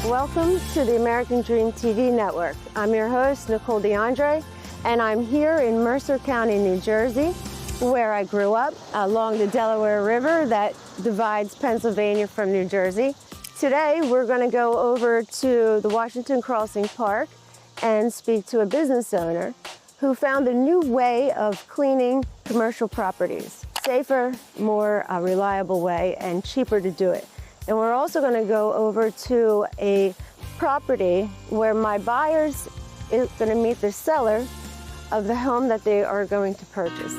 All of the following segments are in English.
Welcome to the American Dream TV network. I'm your host, Nicole DeAndre, and I'm here in Mercer County, New Jersey, where I grew up, along the Delaware River that divides Pennsylvania from New Jersey. Today, we're going to go over to the Washington Crossing Park and speak to a business owner who found a new way of cleaning commercial properties. Safer, more reliable way, and cheaper to do it. And we're also going to go over to a property where my buyers is going to meet the seller of the home that they are going to purchase.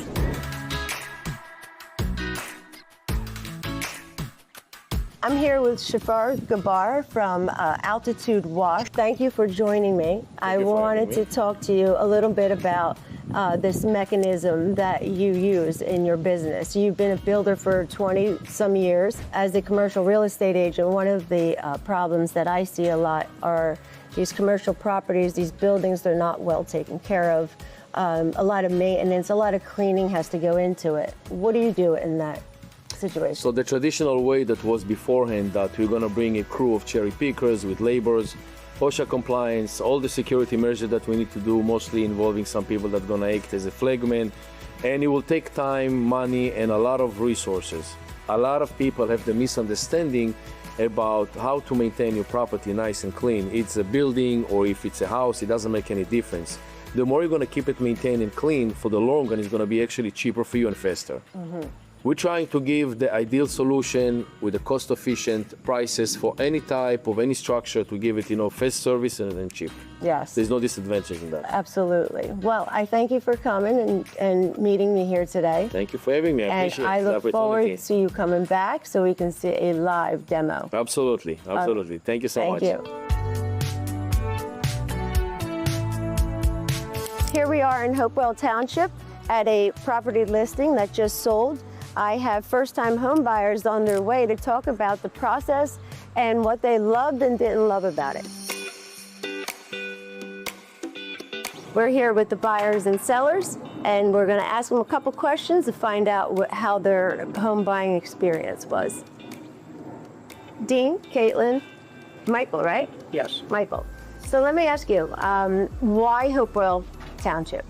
I'm here with Shafar Gabar from Altitude Wash. Thank you for joining me. I wanted to talk to you a little bit about this mechanism that you use in your business. You've been a builder for 20 some years. As a commercial real estate agent, one of the problems that I see a lot are these commercial properties, these buildings, they're not well taken care of. A lot of maintenance, a lot of cleaning has to go into it. What do you do in that situation? So the traditional way that was beforehand, that we're going to bring a crew of cherry pickers with laborers, OSHA compliance, all the security measures that we need to do, mostly involving some people that are going to act as a flagman, and it will take time, money, and a lot of resources. A lot of people have the misunderstanding about how to maintain your property nice and clean. It's a building or if it's a house, it doesn't make any difference. The more you're going to keep it maintained and clean, for the long run, it's going to be actually cheaper for you and faster. Mm-hmm. We're trying to give the ideal solution with the cost-efficient prices for any type of any structure to give it, fast service and cheap. Yes. There's no disadvantage in that. Absolutely. Well, I thank you for coming and meeting me here today. Thank you for having me. I appreciate it. And I look forward to you coming back so we can see a live demo. Absolutely. Absolutely. Thank you so much. Thank you. Here we are in Hopewell Township at a property listing that just sold. I have first-time home buyers on their way to talk about the process and what they loved and didn't love about it. We're here with the buyers and sellers, and we're going to ask them a couple questions to find out how their home buying experience was. Dean, Caitlin, Michael, right? Yes. Michael. So let me ask you, why Hopewell Township?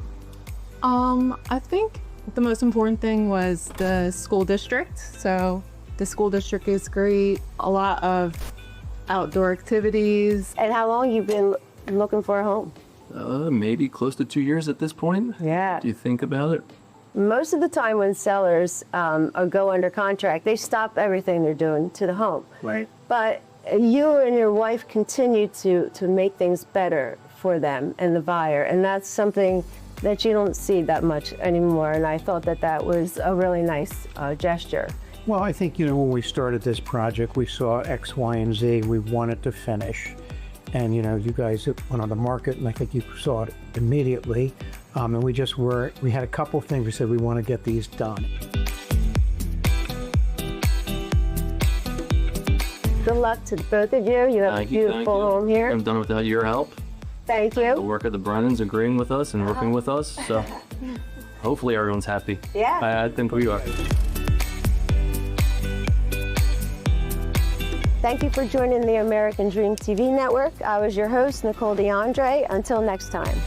I think the most important thing was the school district. So the school district is great, a lot of outdoor activities. And how long you been looking for a home? Maybe close to 2 years at this point. Yeah. Do you think about it? Most of the time when sellers go under contract, they stop everything they're doing to the home. Right. But you and your wife continue to make things better for them and the buyer, and that's something that you don't see that much anymore, and I thought that that was a really nice gesture. Well, I think, when we started this project, we saw X, Y, and Z. We wanted to finish. And, you guys went on the market, and I think you saw it immediately. And we had a couple things. We said we want to get these done. Good luck to both of you. You have a beautiful home here. I'm done without your help. Thank you. The work of the Brennans agreeing with us and working with us. So hopefully everyone's happy. Yeah. I think we are. Thank you for joining the American Dream TV network. I was your host, Nicole DeAndre. Until next time.